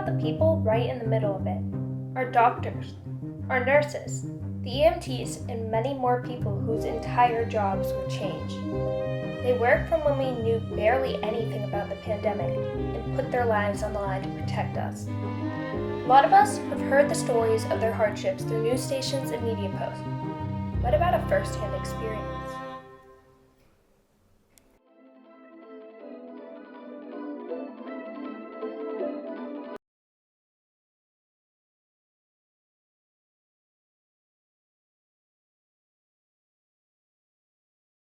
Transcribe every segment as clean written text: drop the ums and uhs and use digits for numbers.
the people right in the middle of it: our doctors, our nurses, the EMTs, and many more people whose entire jobs would change. They worked from when we knew barely anything about the pandemic and put their lives on the line to protect us. A lot of us have heard the stories of their hardships through news stations and media posts. What about a first-hand experience?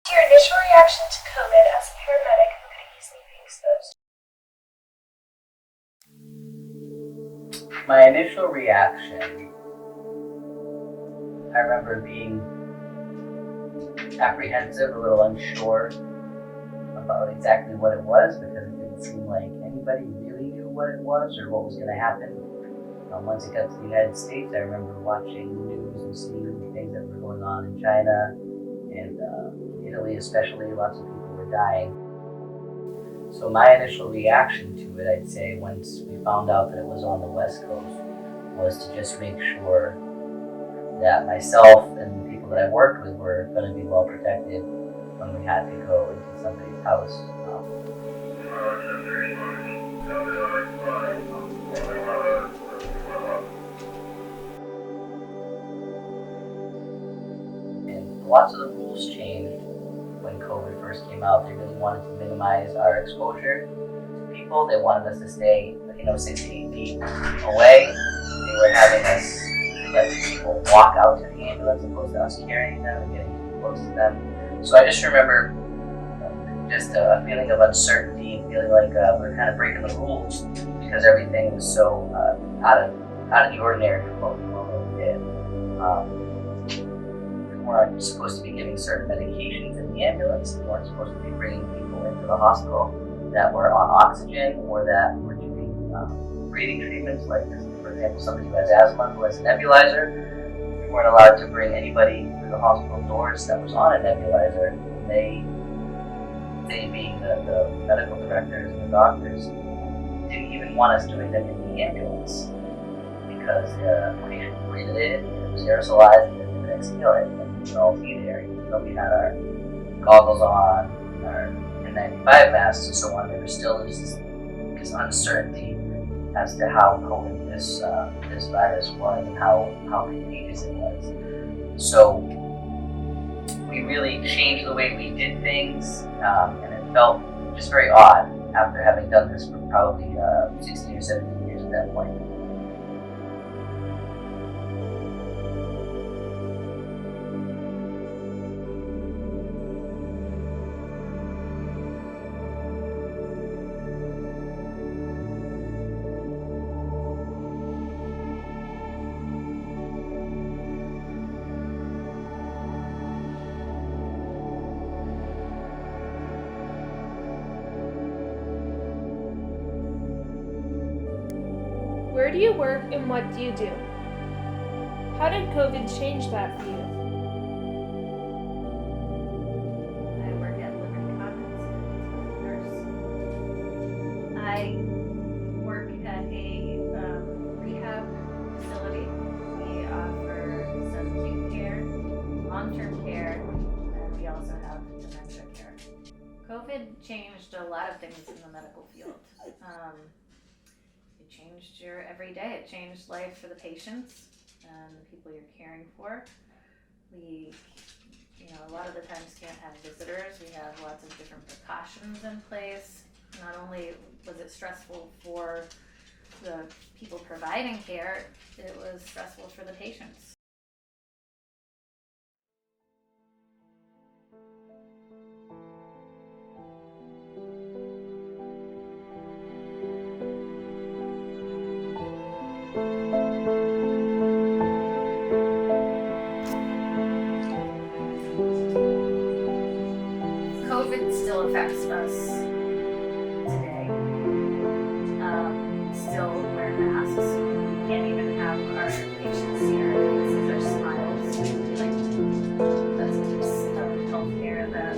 Your initial reaction to COVID as a paramedic who could easily be exposed? My initial reaction, I remember being apprehensive, a little unsure about exactly what it was because it didn't seem like anybody really knew what it was or what was going to happen. Once it got to the United States, I remember watching the news and seeing things that were going on in China and Italy especially. Lots of people were dying. So my initial reaction to it, I'd say, once we found out that it was on the West Coast, was to just make sure that myself and the people that I worked with were going to be well protected when we had to go into somebody's house. And lots of the rules changed when COVID first came out. They really wanted to minimize our exposure to people. They wanted us to stay, 6 to 8 feet away. They were having us let people walk out to the ambulance opposed to us carrying them and getting too close to them. So I just remember just a feeling of uncertainty and feeling like we were kind of breaking the rules because everything was so out of the ordinary from what we normally did. We weren't supposed to be giving certain medications in the ambulance. We weren't supposed to be bringing people into the hospital that were on oxygen or that were doing breathing treatments, like this, for example, somebody who has asthma who has a nebulizer. We weren't allowed to bring anybody through the hospital doors that was on a nebulizer. They being the medical directors and the doctors, didn't even want us doing them in the ambulance because the patient would breathe it in, and it was aerosolized, and then they would exhale it, and we could all see there. Even though we had our goggles on, our N95 masks, and so on, there was still this uncertainty as to how potent this virus was and how contagious it was. So we really changed the way we did things, and it felt just very odd after having done this for probably 16 or 17 years at that point. Where do you work and what do you do? How did COVID change that for you? I work at Liberty Commons as a nurse. I work at a rehab facility. We offer subacute care, long-term care, and we also have dementia care. COVID changed a lot of things in the medical field. It changed your everyday. It changed life for the patients and the people you're caring for. We, a lot of the times can't have visitors. We have lots of different precautions in place. Not only was it stressful for the people providing care, it was stressful for the patients. COVID still affects us today. We still wear masks. We can't even have our patients see our faces or smiles. That's a piece of healthcare that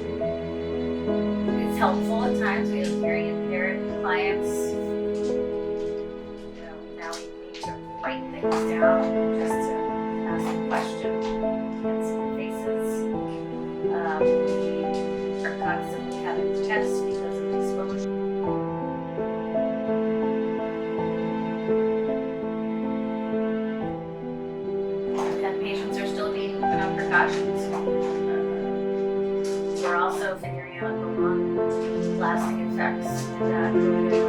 is helpful at times. We have very impaired clients. things down, just to ask a question, get some faces. We are constantly having to test because of exposure. And patients are still being put on precautions. We're also figuring out the long-lasting effects that COVID